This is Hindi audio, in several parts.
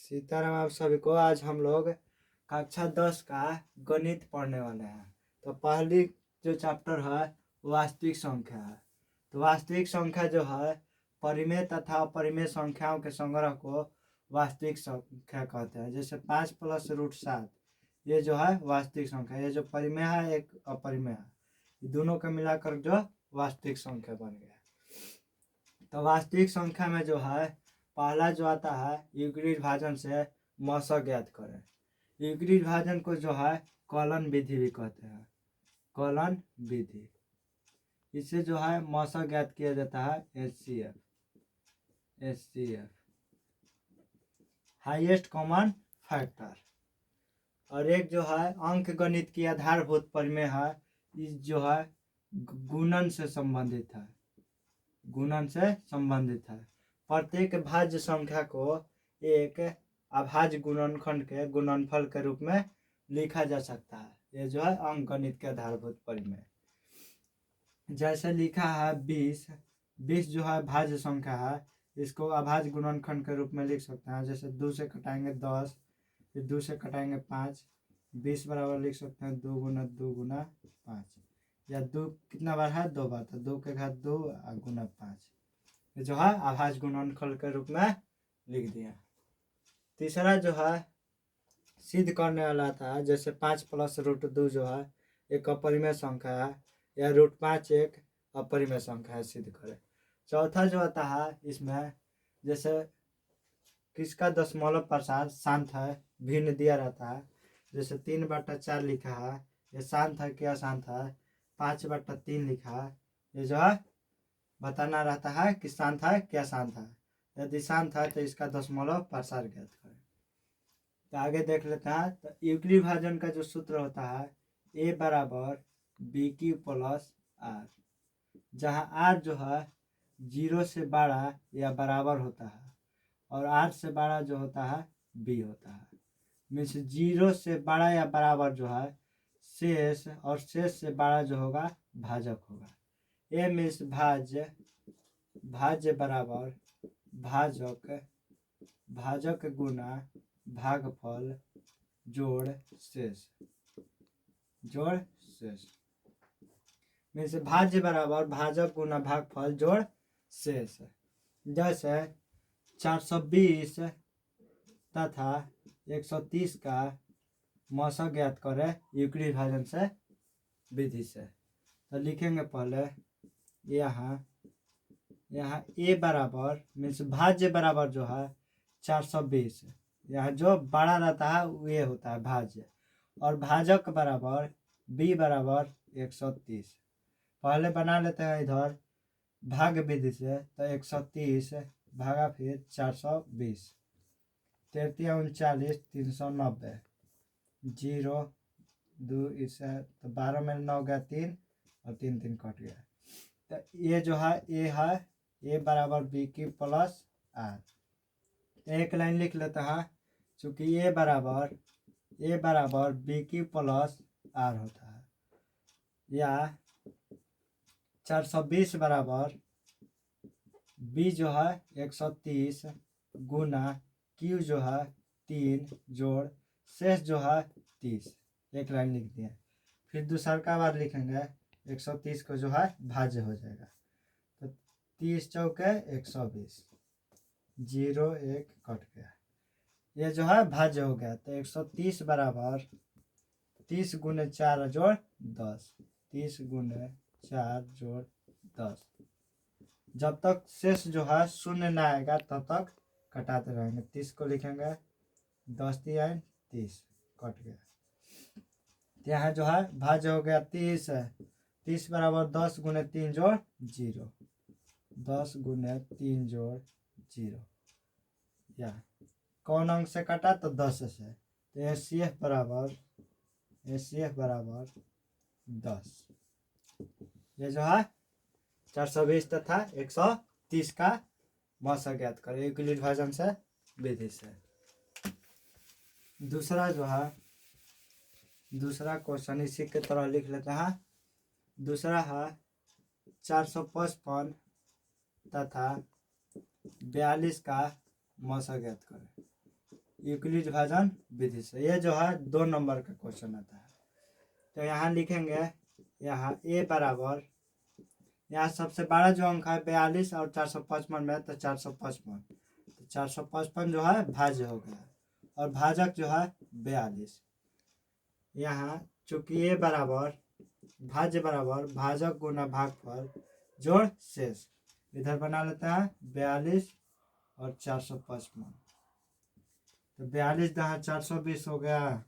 सीताराम आप सभी को। आज हम लोग कक्षा 10 का गणित पढ़ने वाले हैं। तो पहली जो चैप्टर है वास्तविक संख्या है। तो वास्तविक संख्या जो है परिमेय तथा अपरिमेय संख्याओं के संग्रह को वास्तविक संख्या कहते हैं। जैसे 5 + √7 ये जो है वास्तविक संख्या, ये जो परिमेय है एक अपरिमेय है, ये दोनों को मिलाकर जो वास्तविक संख्या बन गया। तो वास्तविक संख्या में जो है पहला जो आता है यूक्लिड भाजन से मौसा ज्ञात करें। यूक्लिड भाजन को जो है कलन विधि भी कहते हैं, कलन विधि। इससे जो है मौसा ज्ञात किया जाता है HCF हाईएस्ट कॉमन फैक्टर। और एक जो है अंक गणित की आधारभूत परिमेय है, इस जो है गुणन से संबंधित है, गुणन से संबंधित है। प्रत्येक भाज्य संख्या को एक अभाज्य गुणनखंड के गुणनफल के रूप में लिखा जा सकता है। ये जो है अंक गणित के आधारभूत परिमेय। जैसे लिखा है 20 जो है भाज्य संख्या है, इसको अभाज्य गुणनखंड के रूप में लिख सकते हैं। जैसे 2 से कटाएंगे 10, फिर 2 से कटाएंगे 5, 20 बराबर लिख सकते हैं 2 × 2 × 5, या 2 कितना बार है 2 बार, तो 2 के घात 2 × 5, ये जो है अभाज्य गुणनफल के रूप में लिख दिया। तीसरा जो है सिद्ध करने वाला था, जैसे 5 + √2 जो है एक अपरिमेय संख्या है, या √5 एक अपरिमेय संख्या है, सिद्ध करें। चौथा जो आता है इसमें जैसे किसका दशमलव प्रसार शांत है भिन्न दिया रहता है। जैसे 3/4 लिखा है, ये शांत है क्या शांत है। 5/3 लिखा है, ये जो है बताना रहता है कि शांत है क्या शांत है। यदि शांत है तो इसका दशमलव प्रसार ज्ञात करें। तो आगे देख लेते हैं। तो यूक्लिड भाजन का जो सूत्र होता है A = BQ + R, जहाँ R जो है 0 से बड़ा या बराबर होता है और R से बड़ा जो होता है B होता है। मीन्स 0 से बड़ा या बराबर जो है शेष, और शेष से बड़ा जो होगा भाजक होगा। A मीन्स भाज्य, भाज्य बराबर भाजक, भाजक गुना भागफल जोड़ शेष, जोड़ शेष। मीन्स भाज्य बराबर भाजक गुना भागफल जोड़ शेष। जैसे 420 तथा 130 का मौसा ज्ञात करें यूक्लिड भाजन से विधि से। तो लिखेंगे पहले यहाँ A बराबर मीन्स भाज्य बराबर जो है 420, यहाँ जो बड़ा रहता है वो ये होता है भाज्य, और भाजक बराबर B = 130। पहले बना लेते हैं इधर भाग विधि से। तो 130 भागा फिर 420, 3 × 39 390, 0 2 इससे तो 12 में 9 गया 3 और 3 3 कट गया। तो ये जो है A = BQ + R। एक लाइन लिख लेते हैं, चूँकि A = BQ + R होता है, या 420 बराबर B जो है 130 गुना Q जो है 3 जोड़ शेष जो है 30। एक लाइन लिख दिया। फिर दूसरा का बार लिखेंगे 130 को जो है भाज्य हो जाएगा, तो 30 चौके 120, 0 1 कट गया, ये जो है भाज्य हो गया। तो 130 बराबर 30 × 4 जोड़ 10, 30 × 4 जोड़ 10। जब तक शेष जो है शून्य ना आएगा तब तक कटाते रहेंगे। 30 को लिखेंगे 10 3 30 कट गया। यहाँ जो है भाज्य हो गया 30 बराबर 10 × 3 जोड़ 0, 10 × 3 जोड़ 0। या कौन अंक से कटा तो 10 से। तो HCF बराबर 10। ये जो है 420 तथा 130 का मौसा ज्ञात करें यूक्लिड भाजन से विधि से। दूसरा जो है दूसरा क्वेश्चन इसी के तरह लिख लेते हैं। दूसरा है 455 तथा 42 का मौसा ज्ञात करें। यूक्लिड भाजन विधि से। ये जो है 2 नंबर का क्वेश्चन आता है। तो यहाँ लिखेंगे, यहाँ a बराबर, यहाँ सबसे बड़ा जो अंक है 42 और 455 में, तो 455, तो 455 जो है भाज्य हो गया और भाजक जो है 42। यहाँ चूंकि a बराबर भाज्य बराबर भाजक गुना भागफल जोड़ शेष, इधर बना लेते हैं 42 और 455, तो 42 दहा 420 हो गया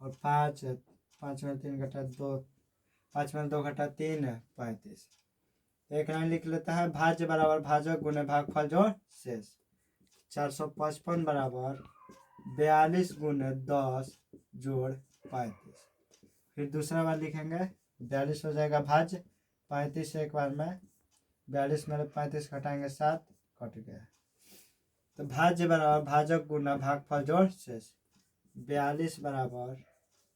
और 5 में 3 घटा 2, 5 में 2 घटा 3 35। एक लाइन लिख लेते हैं, भाज्य बराबर भाजक गुने भागफल जोड़ शेष। 455 बराबर 42 गुने 10 जोड़ 35। फिर दूसरा बार लिखेंगे, 42 हो जाएगा भाज्य, 35 एक बार में 42 में 35 घटाएंगे 7, कट गया। तो भाज्य बराबर भाजक गुना भागफल जोड़ शेष, 42 बराबर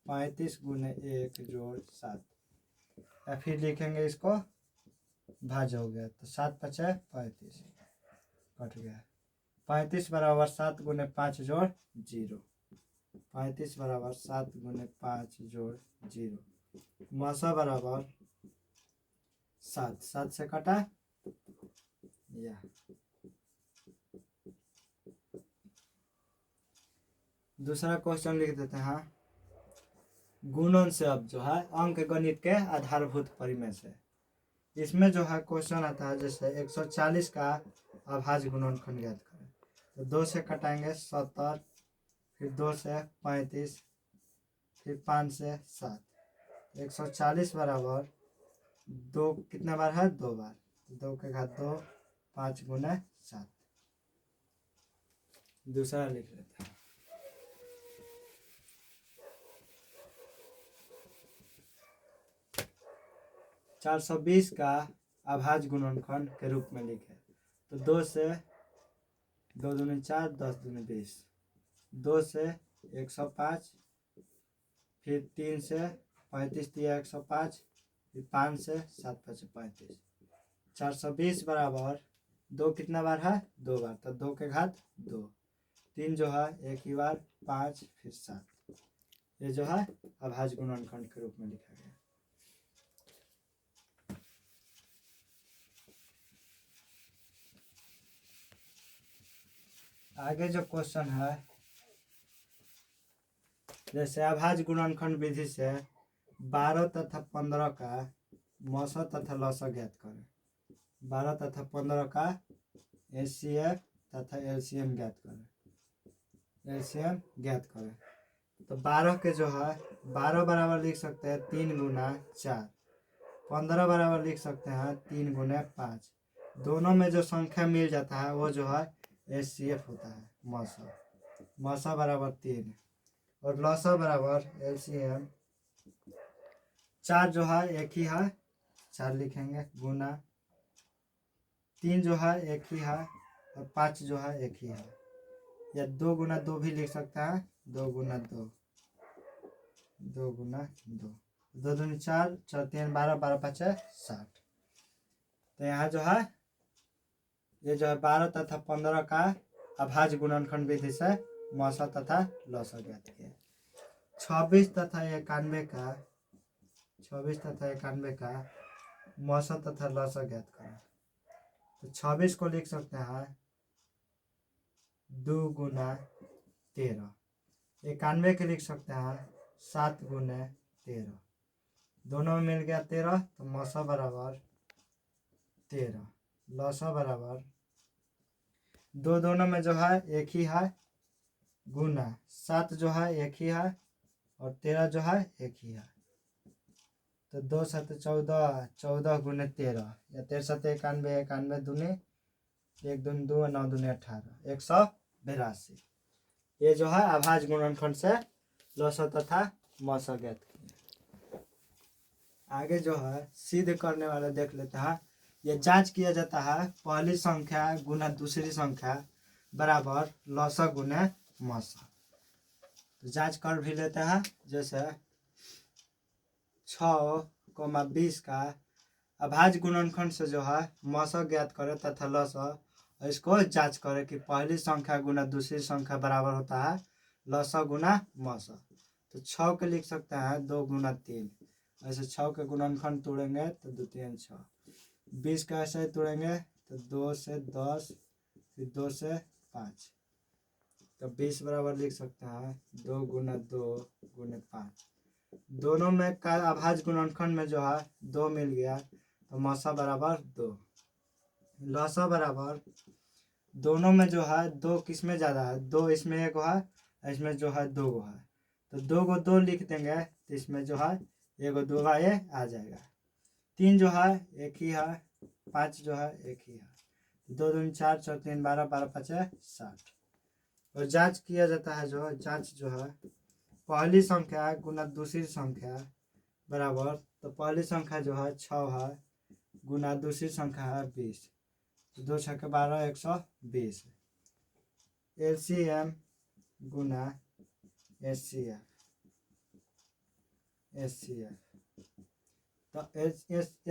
35 गुने 1 जोड़ 7। या फिर लिखेंगे इसको भाज्य हो गया, तो 7 पचे 35, कट गया। 35 बराबर 7 गुने 5 जोड़ 0, 35 बराबर 7 गुने 5 जोड़ 0, मसा बराबर 7, 7 से कटा या। दूसरा क्वेश्चन लिख देते हैं, गुणन से अब जो है अंक गणित के आधारभूत परिमेय से। इसमें जो है क्वेश्चन आता है, जैसे 140 का अभाज्य गुणनखंड ज्ञात करें, तो 2 से कटाएंगे 70, फिर 2 से 35, फिर 5 से 7। 140 बराबर 2 कितना बार है, 2 बार, 2 के घात 2, 5 गुने 7। दूसरा लिख लेते हैं, 420 का अभाज्य गुणनखंड के रूप में लिखे, तो 2 से 2 दूनी 4, 10 दूनी 20, 2 से 105, फिर 3 से 35 दिया 105, फिर 5 से 7 5 35। 420 बराबर 2 कितना बार है, 2 बार, तो 2 के घात 2, 3 जो है एक ही बार, 5 फिर 7। ये जो है अभाज्य गुणनखंड के रूप में लिखा गया। आगे जो क्वेश्चन है, जैसे अभाज्य गुणनखंड विधि से 12 तथा 15 का मौसा तथा लसा ज्ञात करें। 12 तथा 15 का HCF तथा LCM ज्ञात करें, LCM ज्ञात करें। तो 12 के जो है 12 बराबर लिख सकते हैं 3 गुना 4, 15 बराबर लिख सकते हैं 3 गुने 5। दोनों में जो संख्या मिल जाता है वो जो है HCF होता है, मौसा। मौसा बराबर 3 और लसा बराबर LCM। 4 जो है एक ही है, 4 लिखेंगे, गुना 3 जो है एक ही है और 5 जो है एक ही है, या 2 गुना 2 भी लिख सकता है, 2 गुना 2, 2 गुना 2, 2 दूनी 4, 4 3 12, 12 5 60। तो यहाँ जो है ये जो है 12 तथा 15 का अभाज्य गुणनखंड विधि से मौसा तथा लसा ज्ञात किया। 26 तथा 91 का, 26 तथा 91 का मौसा तथा लसा ज्ञात करें। तो 26 को लिख सकते हैं 2 गुना 13, 91 के लिख सकते हैं 7 गुने 13, दोनों में मिल गया 13, तो मौसा बराबर 13, लसा बराबर 2, दोनों में जो है एक ही है, गुना 7 जो है एक ही है और 13 जो है एक ही है, तो 2 7 14, 14 गुने 13, या 13 7 91, 91 दूनी 1 दूनी 2, 9 दूनी 18, 182। ये जो है अभाज्य गुणनखंड से लसा तथा मौसा ज्ञात किया। आगे जो है सिद्ध करने वाले देख लेते हैं। ये जांच किया जाता है, पहली संख्या गुना दूसरी संख्या बराबर लसा गुने मौसा। तो जांच कर भी लेते हैं, जैसे 6,20 का अभाज्य गुणनखंड से जो है मौसा ज्ञात करें तथा लसा, इसको जांच करें कि पहली संख्या गुना दूसरी संख्या बराबर होता है लसा गुना मसा। तो 6 के लिख सकते हैं 2 गुना 3। ऐसे 6 के गुणनखंड तोड़ेंगे तो 2 3 6। 20 का ऐसे तोड़ेंगे तो 2 से 10 फिर 2 से 5। तो 20 बराबर लिख सकते हैं 2 गुना 2 गुने 5। दोनों में का अभाज्य गुणनखंड में जो है 2 मिल गया तो मसा बराबर 2। लसा बराबर दोनों में जो है 2 किस में ज़्यादा है, 2 इसमें एक है, इसमें जो है 2 है। तो 2 को 2 लिख देंगे तो इसमें जो है 1 2 का ये आ जाएगा। 3 जो है एक ही है, 5 जो है एक ही है। 2 2 4 4 3 12 12 5 60। और जांच किया जाता है जो जांच जो है पहली संख्या गुना दूसरी संख्या बराबर, तो पहली संख्या जो है 6 है गुना दूसरी संख्या है 20। 2 6 के 12 120। LCM गुना SCF। तो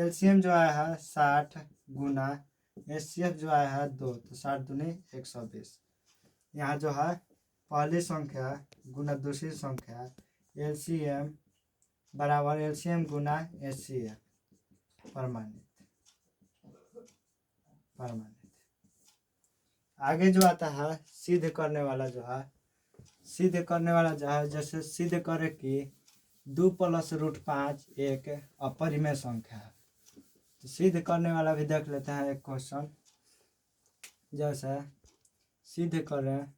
LCM जो आया है 60 गुना SCF जो आया है 2, तो 60 दूनी 120। यहाँ जो है पहली संख्या गुना दूसरी संख्या LCM बराबर LCM गुना SCF प्रमाणित। आगे जो आता है सिद्ध करने वाला जो है, सिद्ध करने वाला जो है जैसे सिद्ध करे कि 2 + √5 एक अपरिमेय संख्या है। तो सिद्ध करने वाला भी देख लेते हैं एक क्वेश्चन। जैसे सिद्ध करें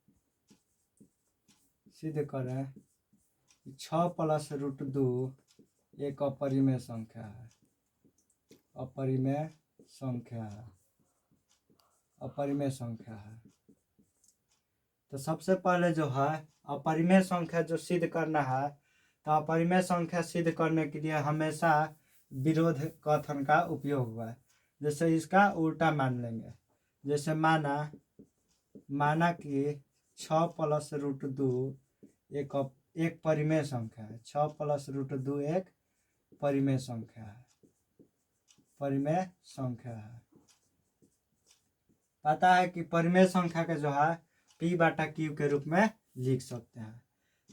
6 + √2 एक अपरिमेय संख्या है। अपरिमेय संख्या है। तो सबसे पहले जो है अपरिमेय संख्या जो सिद्ध करना है, तो अपरिमेय संख्या सिद्ध करने के लिए हमेशा विरोध कथन का उपयोग हुआ है। जैसे इसका उल्टा मान लेंगे। जैसे माना कि 6 + √2 एक परिमेय संख्या है। 6 + √2 एक परिमेय संख्या है। पता है कि परिमेय संख्या के जो है P/Q के रूप में लिख सकते हैं।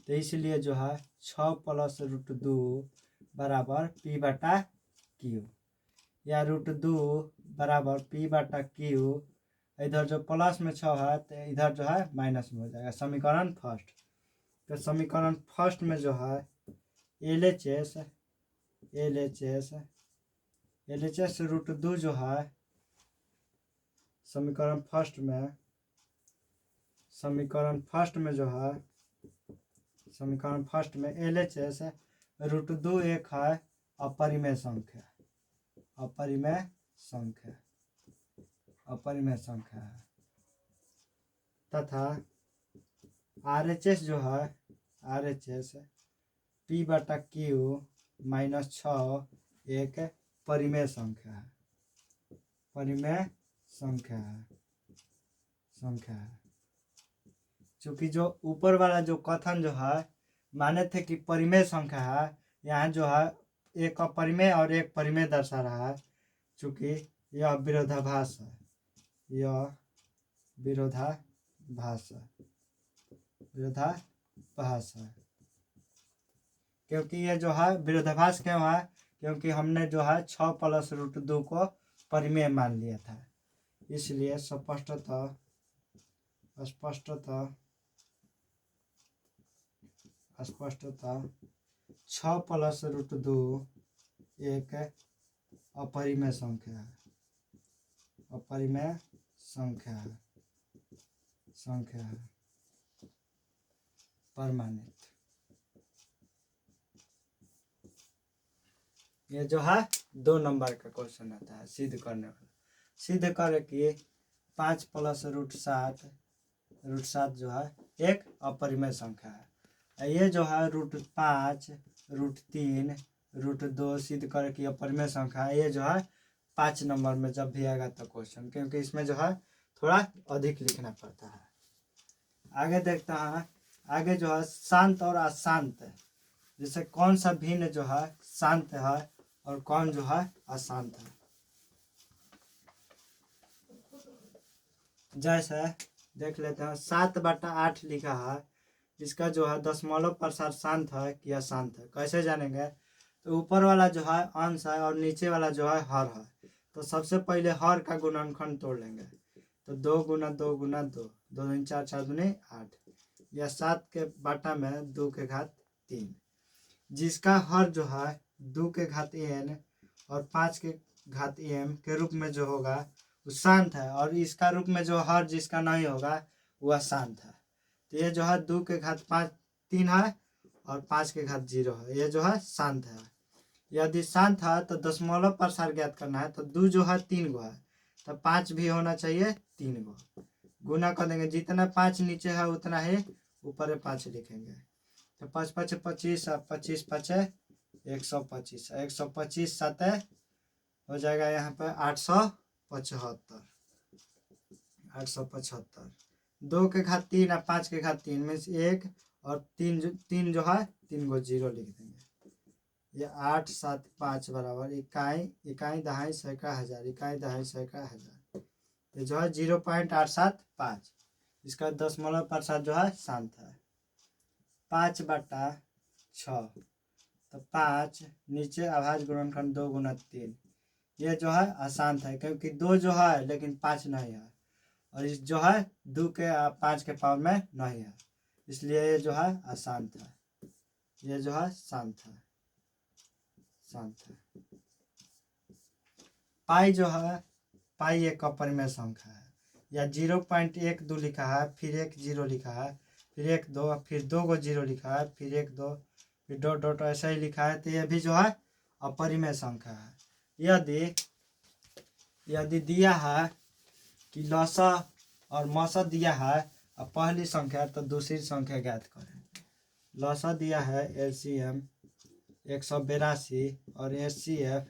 तो इसलिए जो है 6 + √2 बराबर P/Q, या √2 बराबर P/Q। इधर जो प्लस में 6 है तो इधर जो है माइनस में हो जाएगा। समीकरण फर्स्ट। तो समीकरण फर्स्ट में जो है LHS √2 जो है समीकरण फर्स्ट में LHS √2 एक है अपरिमेय संख्या है। तथा RHS जो है P/Q -6 एक परिमेय संख्या है। चूंकि जो ऊपर वाला जो कथन जो है माने थे कि परिमेय संख्या है, यहाँ जो है एक अपरिमेय और एक परिमेय दर्शा रहा है। चूंकि यह विरोधाभास है। क्योंकि ये जो है विरोधाभास क्यों है, क्योंकि हमने जो है 6 + √2 को परिमेय मान लिया था। इसलिए स्पष्टतः 6 + √2 एक अपरिमेय संख्या है। प्रमाणित। ये जो है 2 नंबर का क्वेश्चन आता है सिद्ध करने वाला। सिद्ध करे कि 5 + √7 जो है एक अपरिमेय संख्या है। ये जो है √5 √3 √2 सिद्ध करे कि अपरिमेय संख्या है। ये जो है 5 नंबर में जब भी आएगा तो क्वेश्चन, क्योंकि इसमें जो है थोड़ा अधिक लिखना पड़ता है। आगे देखते हैं। आगे जो है शांत और अशांत, जैसे कौन सा भिन्न जो है शांत है और कौन जो है अशांत है। जैसे देख लेते हैं 7/8 लिखा है, इसका जो है दशमलव प्रसार शांत है कि अशांत है, कैसे जानेंगे? तो ऊपर वाला जो है अंश है और नीचे वाला जो है हर है, तो सबसे पहले हर का गुणनखंड तोड़ लेंगे। तो 2 गुना 2 गुना 2, 2 दूनी 4, 4 दूनी 8, या 7 के बटा में 2 के घात 3, जिसका हर जो है 2 के घात n और 5 के घात m के रूप में जो होगा वो शांत है, और इसका रूप में जो हर जिसका नहीं होगा वह शांत है। तो ये जो है 2 के घात 3 है और 5 के घात 0 है, ये जो है शांत है। यदि शांत है तो दशमलव प्रसार ज्ञात करना है, तो 2 जो है 3 गो है, तो 5 भी होना चाहिए 3 गो, गुना कर देंगे, जितना 5 नीचे है उतना ही ऊपर 5 लिखेंगे। तो 5 5 25 और 25 5 125, 125 7 हो जाएगा यहाँ पे 875, 875। 2 के घात 3 और 5 के घात 3 में से 1 और 3 जो है 3 गो 0 लिख देंगे। ये 8 7 5 बराबर इकाई, इकाई दहाई सैकड़ा हजार, इकाई दहाई सैकड़ा हजार, ये जो है 0.875, इसका दशमलव प्रसार जो है शांत है। 5/6, तो 5 नीचे अभाज्य गुणनखंड 2 गुना 3, ये जो है अशांत है क्योंकि 2 जो है लेकिन 5 नहीं है, और इस जो है 2 के 5 के पावर में नहीं है, इसलिए ये जो है अशांत है, ये जो है शांत है, शांत है। पाई जो है, पाई एक अपरिमेय संख्या है, या 0.12 लिखा है, फिर 1 0 लिखा है, फिर 1 2, फिर 2 गो 0 लिखा है, फिर 1 2, फिर डॉट डॉट ऐसा ही लिखा है, तो यह भी जो है अपरिमेय संख्या है। यदि दिया है कि लसा और मसा दिया है और पहली संख्या, तो दूसरी संख्या ज्ञात करें। लसा दिया है LCM 182 और HCF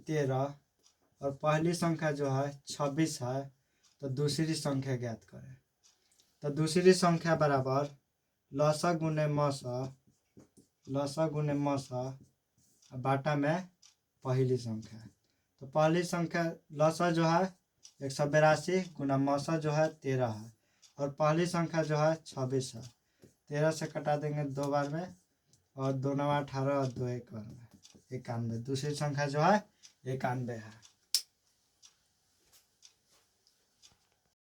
13, और पहली संख्या जो है 26 है, तो दूसरी संख्या ज्ञात करें। तो दूसरी संख्या बराबर लसा गुने मसा, लसा गुने मसा बाटा में पहली संख्या। तो पहली संख्या लसा जो है 182 गुना मसा जो है 13 है, और पहली संख्या जो है 26 है, 13 से कटा देंगे 2 बार में, और 2 9 18 और 2 1 91, दूसरी संख्या जो है 91 है।